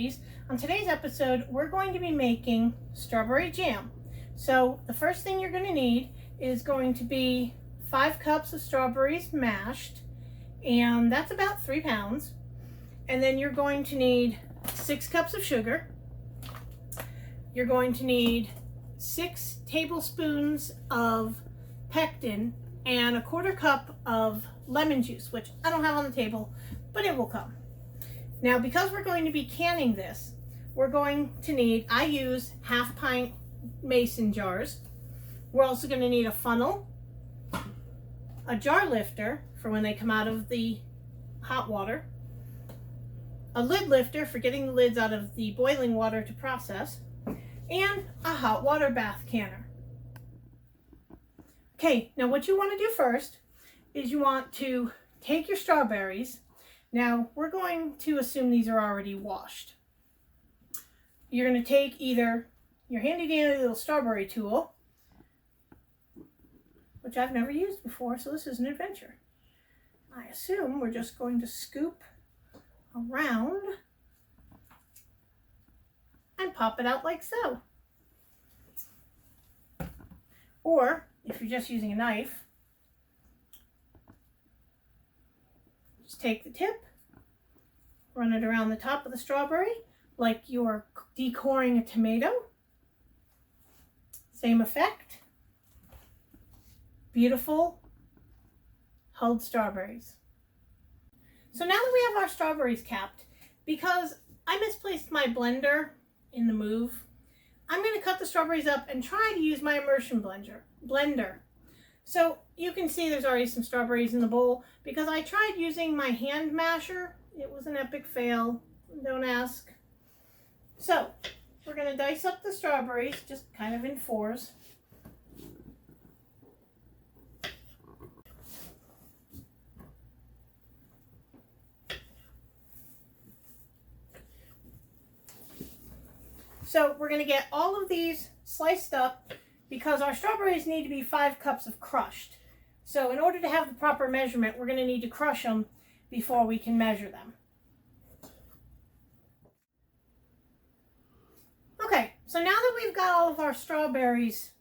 apologies. On today's episode, we're going to be making strawberry jam. So the first thing you're going to need is going to be 5 cups of strawberries mashed, and that's about 3 pounds. And then you're going to need 6 cups of sugar. You're going to need 6 tablespoons of pectin and 1/4 cup of lemon juice, which I don't have on the table, but it will come. Now, because we're going to be canning this, we're going to need, I use 1/2 pint mason jars. We're also going to need a funnel, a jar lifter for when they come out of the hot water, a lid lifter for getting the lids out of the boiling water to process, and a hot water bath canner. Okay, now what you want to do first is you want to take your strawberries. Now, we're going to assume these are already washed. You're going to take either your handy dandy little strawberry tool, which I've never used before, so this is an adventure. I assume we're just going to scoop around and pop it out like so. Or, if you're just using a knife, just take the tip, run it around the top of the strawberry like you're decoring a tomato. Same effect. Beautiful hulled strawberries. So now that we have our strawberries capped, because I misplaced my blender in the move, I'm going to cut the strawberries up and try to use my immersion blender. So you can see there's already some strawberries in the bowl because I tried using my hand masher. It was an epic fail. Don't ask. So we're going to dice up the strawberries just kind of in 4s. So we're going to get all of these sliced up because our strawberries need to be 5 cups of crushed. So in order to have the proper measurement, we're going to need to crush them before we can measure them. Okay, so now that we've got all of our strawberries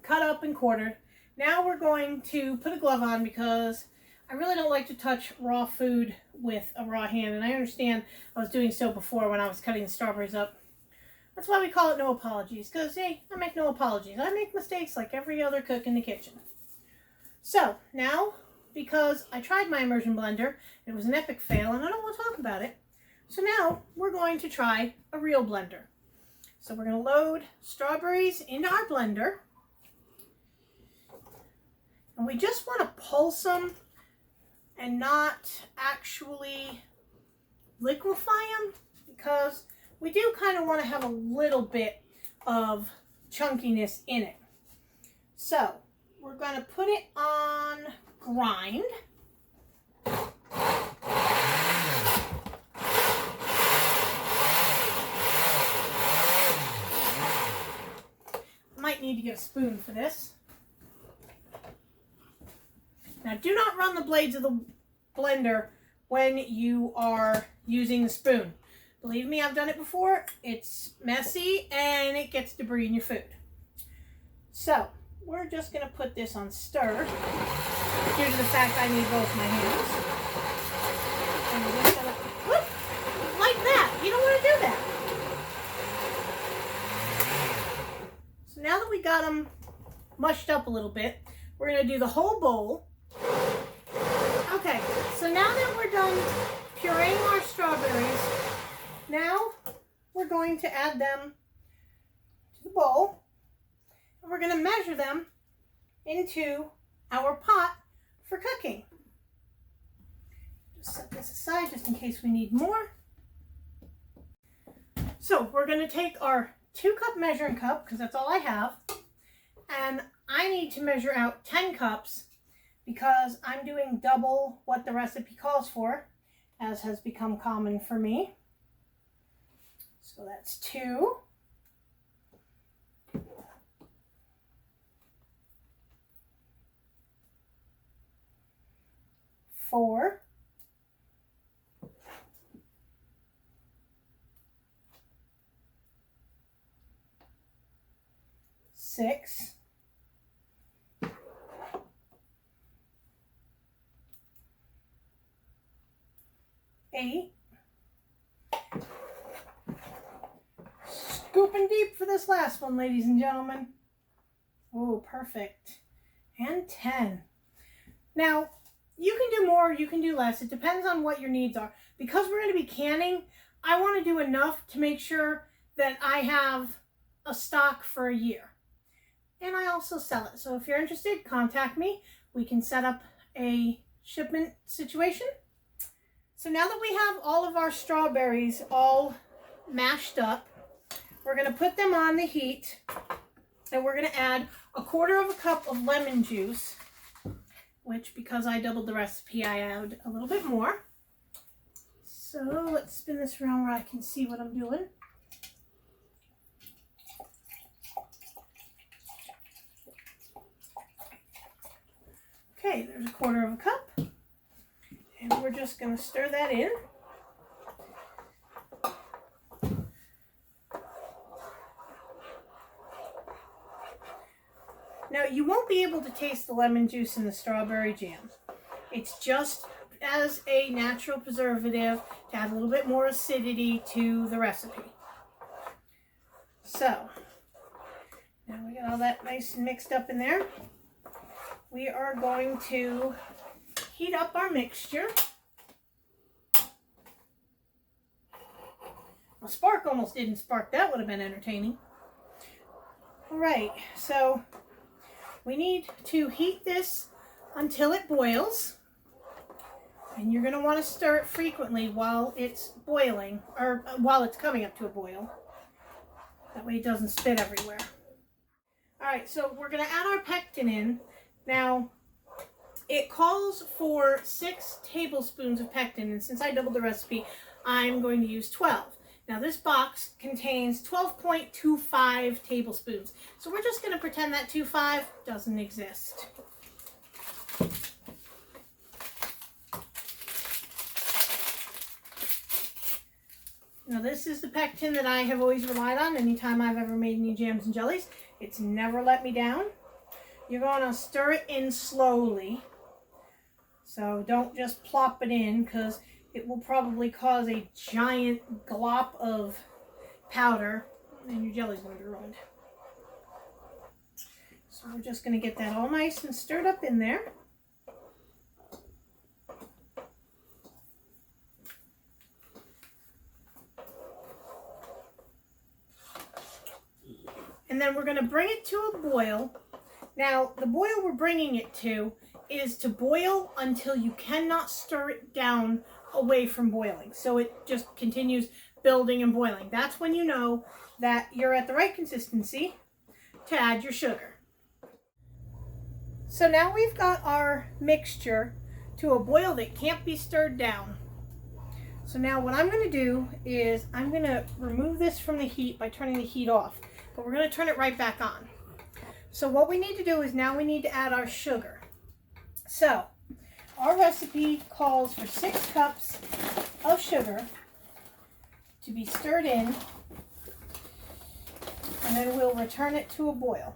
cut up and quartered, now we're going to put a glove on because I really don't like to touch raw food with a raw hand, and I understand I was doing so before when I was cutting the strawberries up. That's why we call it no apologies, because, hey, I make no apologies. I make mistakes like every other cook in the kitchen. So, now, because I tried my immersion blender, it was an epic fail, and I don't want to talk about it. So now, we're going to try a real blender. So we're going to load strawberries into our blender. And we just want to pulse them and not actually liquefy them, because we do kind of want to have a little bit of chunkiness in it. So we're going to put it on grind. I might need to get a spoon for this. Now, do not run the blades of the blender when you are using the spoon. Believe me, I've done it before. It's messy and it gets debris in your food. So, we're just going to put this on stir due to the fact I need both my hands. And we're just going to, whoop, like that. You don't want to do that. So now that we got them mushed up a little bit, we're going to do the whole bowl. Okay, so now that we're done pureeing our strawberries, now we're going to add them to the bowl, and we're going to measure them into our pot for cooking. Just set this aside just in case we need more. So we're going to take our 2-cup measuring cup, because that's all I have, and I need to measure out 10 cups because I'm doing double what the recipe calls for, as has become common for me. So that's 2. 4. 6. 8. Scooping deep for this last one, ladies and gentlemen. Oh, perfect. And 10. Now, you can do more, you can do less. It depends on what your needs are. Because we're going to be canning, I want to do enough to make sure that I have a stock for a year. And I also sell it. So if you're interested, contact me. We can set up a shipment situation. So now that we have all of our strawberries all mashed up, we're going to put them on the heat, and we're going to add 1/4 cup of lemon juice, which, because I doubled the recipe, I add a little bit more. So let's spin this around where I can see what I'm doing. Okay, there's 1/4 cup, and we're just going to stir that in. Now, you won't be able to taste the lemon juice in the strawberry jam. It's just as a natural preservative to add a little bit more acidity to the recipe. So, now we got all that nice and mixed up in there. We are going to heat up our mixture. A spark almost didn't spark. That would have been entertaining. All right, so we need to heat this until it boils, and you're going to want to stir it frequently while it's boiling, or while it's coming up to a boil. That way it doesn't spit everywhere. All right, so we're going to add our pectin in. Now, it calls for 6 tablespoons of pectin, and since I doubled the recipe, I'm going to use 12. Now, this box contains 12.25 tablespoons. So we're just going to pretend that 25 doesn't exist. Now, this is the pectin that I have always relied on anytime I've ever made any jams and jellies. It's never let me down. You're going to stir it in slowly. So don't just plop it in, because it will probably cause a giant glop of powder, and your jelly's going to be ruined. So we're just going to get that all nice and stirred up in there. And then we're going to bring it to a boil. Now, the boil we're bringing it to is to boil until you cannot stir it down away from boiling. So it just continues building and boiling. That's when you know that you're at the right consistency to add your sugar. So now we've got our mixture to a boil that can't be stirred down. So now what I'm going to do is I'm going to remove this from the heat by turning the heat off. But we're going to turn it right back on. So what we need to do is now we need to add our sugar. So our recipe calls for 6 cups of sugar to be stirred in, and then we'll return it to a boil.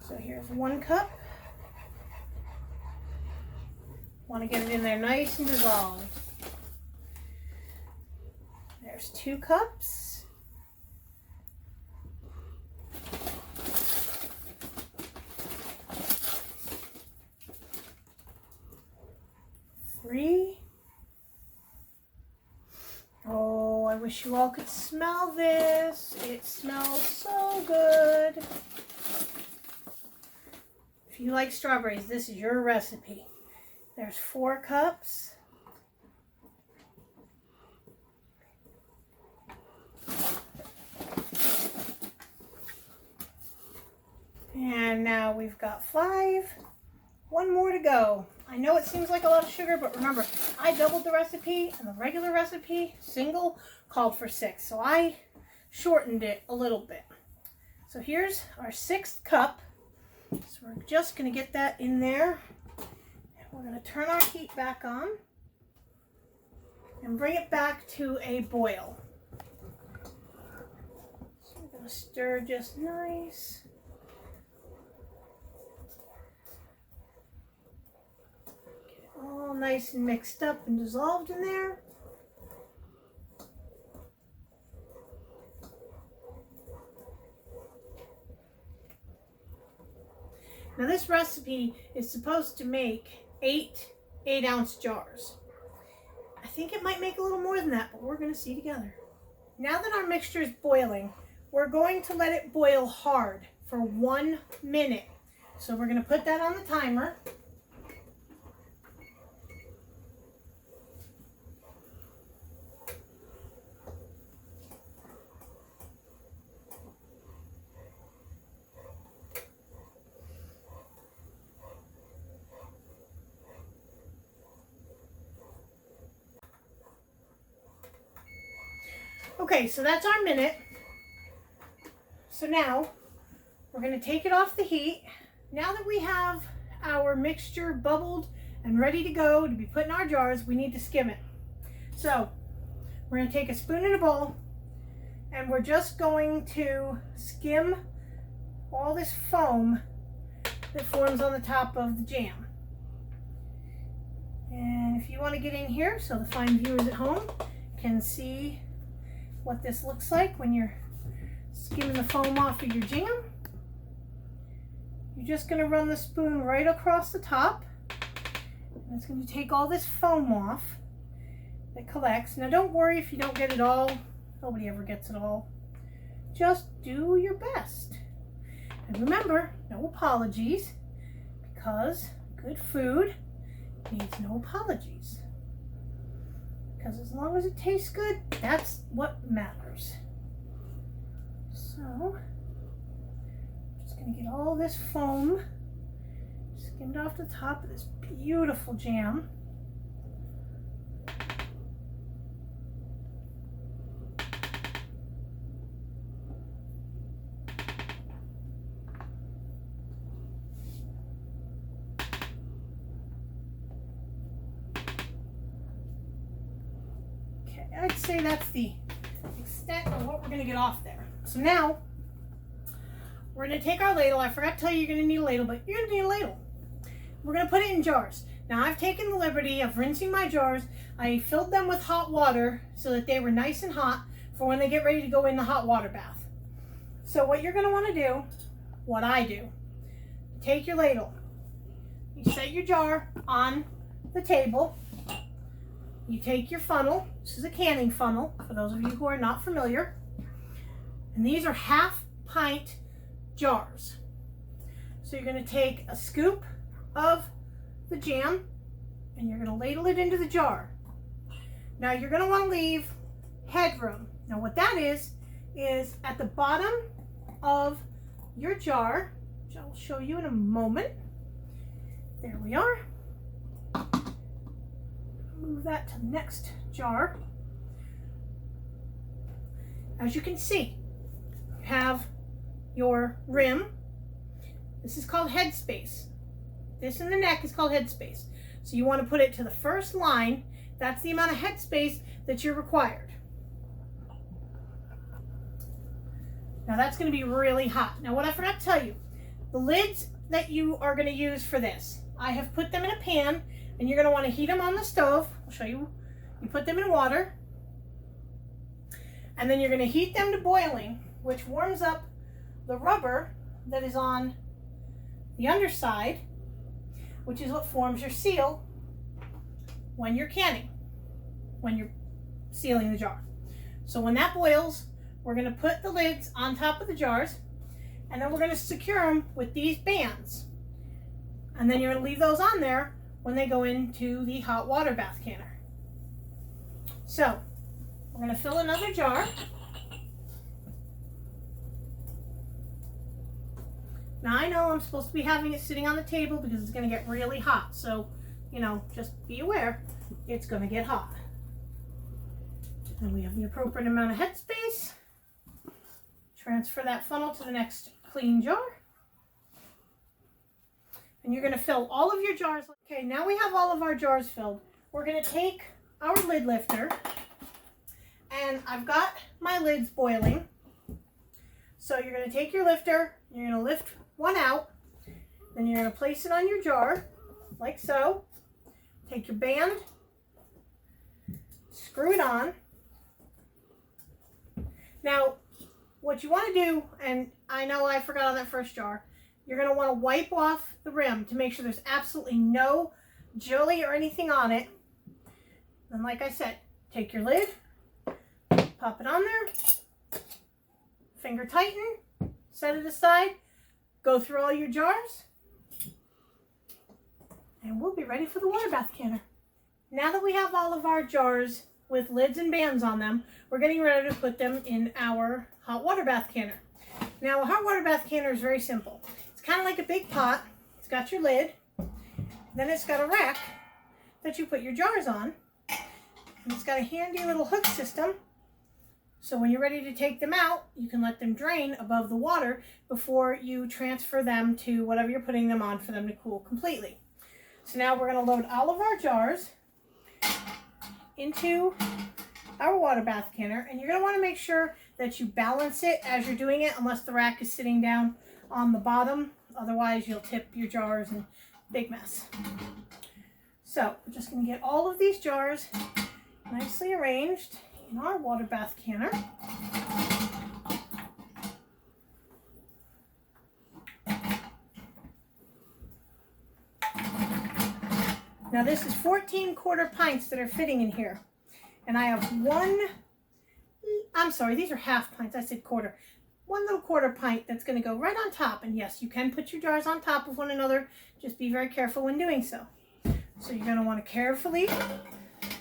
So here's 1 cup. Want to get it in there nice and dissolved. There's 2 cups. 3. Oh, I wish you all could smell this. It smells so good. If you like strawberries, this is your recipe. There's 4 cups. And now we've got 5. 1 more to go. I know it seems like a lot of sugar, but remember, I doubled the recipe, and the regular recipe, single, called for 6. So I shortened it a little bit. So here's our 6th cup. So we're just going to get that in there. We're going to turn our heat back on and bring it back to a boil. So we're going Stir just nice. Get it all nice and mixed up and dissolved in there. Now this recipe is supposed to make 8-ounce jars. I think it might make a little more than that, but we're going to see together. Now that our mixture is boiling, we're going to let it boil hard for 1 minute. So we're going to put that on the timer. Okay, so that's our minute. So now we're going to take it off the heat. Now that we have our mixture bubbled and ready to go to be put in our jars, we need to skim it. So we're going to take a spoon and a bowl, and we're just going to skim all this foam that forms on the top of the jam. And if you want to get in here so the fine viewers at home can see what this looks like when you're skimming the foam off of your jam, you're just going to run the spoon right across the top, and it's going to take all this foam off that collects. Now don't worry if you don't get it all. Nobody ever gets it all. Just do your best. And remember, no apologies, because good food needs no apologies. Because as long as it tastes good, that's what matters. So, just going to get all this foam skimmed off the top of this beautiful jam. I'd say that's the extent of what we're going to get off there. So now, we're going to take our ladle. I forgot to tell you you're going to need a ladle, but you're going to need a ladle. We're going to put it in jars. Now, I've taken the liberty of rinsing my jars. I filled them with hot water so that they were nice and hot for when they get ready to go in the hot water bath. So what you're going to want to do, what I do, take your ladle. You set your jar on the table. You take your funnel. This is a canning funnel, for those of you who are not familiar. And these are 1/2 pint jars. So you're going to take a scoop of the jam, and you're going to ladle it into the jar. Now you're going to want to leave headroom. Now what that is at the bottom of your jar, which I'll show you in a moment. There we are. Move that to the next jar. As you can see, you have your rim. This is called headspace. This in the neck is called headspace. So you want to put it to the first line. That's the amount of headspace that you're required. Now that's going to be really hot. Now what I forgot to tell you, the lids that you are going to use for this, I have put them in a pan. And you're going to want to heat them on the stove. I'll show you. You put them in water. And then you're going to heat them to boiling, which warms up the rubber that is on the underside, which is what forms your seal when you're canning, when you're sealing the jar. So when that boils, we're going to put the lids on top of the jars, and then we're going to secure them with these bands. And then you're going to leave those on there when they go into the hot water bath canner. So, we're going to fill another jar. Now I know I'm supposed to be having it sitting on the table because it's going to get really hot. So, you know, just be aware, it's going to get hot. And we have the appropriate amount of headspace. Transfer that funnel to the next clean jar. And you're going to fill all of your jars. Okay, now we have all of our jars filled. We're going to take our lid lifter, and I've got my lids boiling. So you're going to take your lifter, you're going to lift one out, then you're going to place it on your jar, like so. Take your band, screw it on. Now, what you want to do, and I know I forgot on that first jar, you're going to want to wipe off the rim to make sure there's absolutely no jelly or anything on it. And like I said, take your lid, pop it on there, finger tighten, set it aside, go through all your jars, and we'll be ready for the water bath canner. Now that we have all of our jars with lids and bands on them, we're getting ready to put them in our hot water bath canner. Now, a hot water bath canner is very simple. It's kind of like a big pot. It's got your lid, then it's got a rack that you put your jars on, and it's got a handy little hook system. So when you're ready to take them out, you can let them drain above the water before you transfer them to whatever you're putting them on for them to cool completely. So now we're going to load all of our jars into our water bath canner, and you're going to want to make sure that you balance it as you're doing it, unless the rack is sitting down on the bottom. Otherwise, you'll tip your jars and big mess. So we're just going to get all of these jars nicely arranged in our water bath canner. Now this is 14 quarter pints that are fitting in here. And I have these are half pints, I said quarter. One little quarter pint that's going to go right on top. And yes, you can put your jars on top of one another. Just be very careful when doing so. So you're going to want to carefully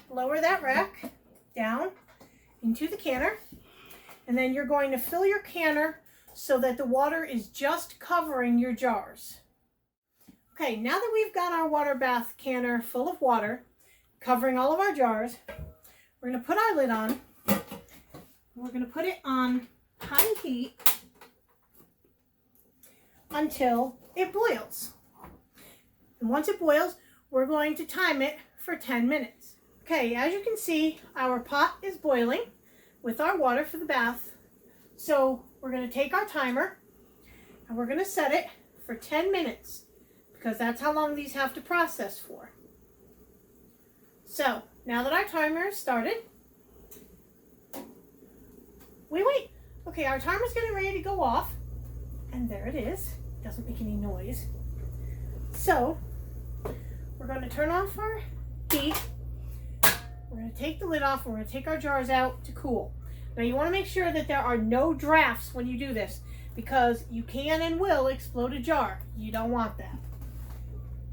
lower that rack down into the canner. And then you're going to fill your canner so that the water is just covering your jars. Okay, now that we've got our water bath canner full of water, covering all of our jars, we're going to put our lid on. We're going to put it on high heat until it boils. And once it boils, we're going to time it for 10 minutes. Okay, as you can see, our pot is boiling with our water for the bath. So we're going to take our timer and we're going to set it for 10 minutes. Because that's how long these have to process for. So, now that our timer is started, we wait. Okay, our timer's getting ready to go off. And there it is. It doesn't make any noise. So, we're going to turn off our heat. We're going to take the lid off. We're going to take our jars out to cool. Now, you want to make sure that there are no drafts when you do this, because you can and will explode a jar. You don't want that.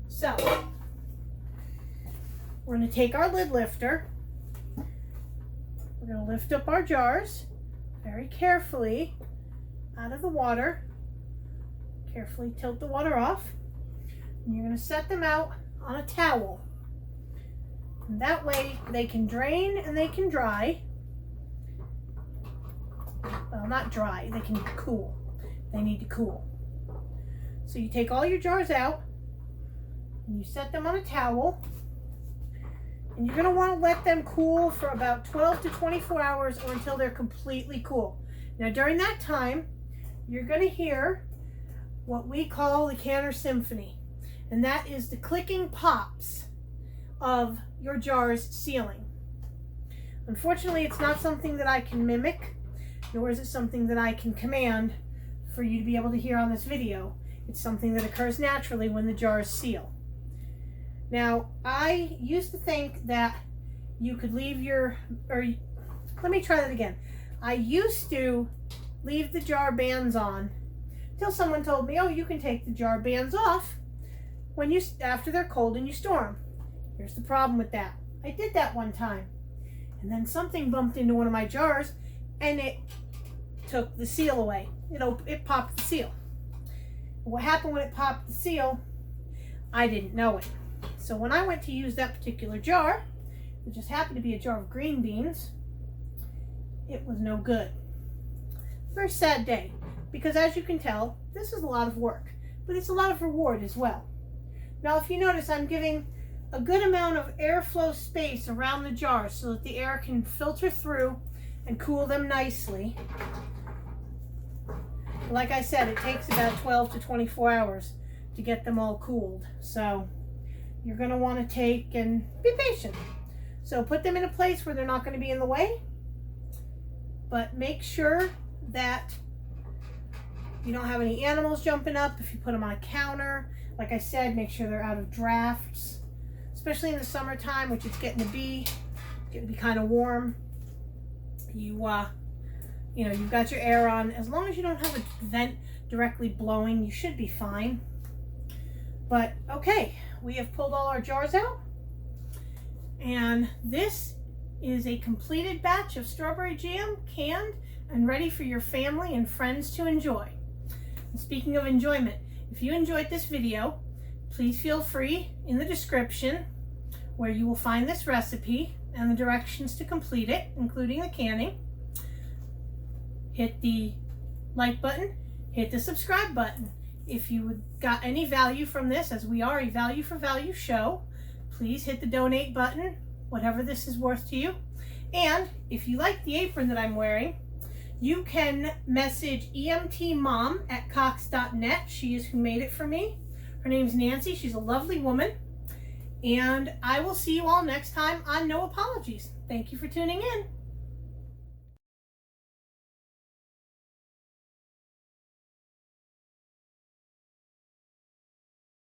So, we're going to take our lid lifter. We're going to lift up our jars very carefully out of the water. Carefully tilt the water off. And you're going to set them out on a towel. And that way they can drain and they can dry. Well, not dry, they can cool. They need to cool. So you take all your jars out. And you set them on a towel, and you're going to want to let them cool for about 12 to 24 hours or until they're completely cool. Now during that time, you're going to hear what we call the canner symphony, and that is the clicking pops of your jar's sealing. Unfortunately, it's not something that I can mimic, nor is it something that I can command for you to be able to hear on this video. It's something that occurs naturally when the jars seal. Now, I used to think that you could leave let me try that again. I used to leave the jar bands on till someone told me, oh, you can take the jar bands off after they're cold and you store them. Here's the problem with that. I did that one time, and then something bumped into one of my jars and it took the seal away. It popped the seal. What happened when it popped the seal, I didn't know it. So when I went to use that particular jar, it just happened to be a jar of green beans, it was no good. Very sad day, because as you can tell, this is a lot of work, but it's a lot of reward as well. Now if you notice, I'm giving a good amount of airflow space around the jar so that the air can filter through and cool them nicely. Like I said, it takes about 12 to 24 hours to get them all cooled. So you're going to want to take and be patient. So put them in a place where they're not going to be in the way. But make sure that you don't have any animals jumping up if you put them on a counter. Like I said, make sure they're out of drafts, especially in the summertime, which it's getting to be kind of warm. You know, you've got your air on. As long as you don't have a vent directly blowing, you should be fine. But okay, we have pulled all our jars out, and this is a completed batch of strawberry jam, canned and ready for your family and friends to enjoy. And speaking of enjoyment, if you enjoyed this video, please feel free in the description where you will find this recipe and the directions to complete it, including the canning. Hit the like button, hit the subscribe button. If you got any value from this, as we are a value for value show, please hit the donate button, whatever this is worth to you. And if you like the apron that I'm wearing, you can message emtmom@cox.net. She is who made it for me. Her name's Nancy. She's a lovely woman. And I will see you all next time on No Apologies. Thank you for tuning in.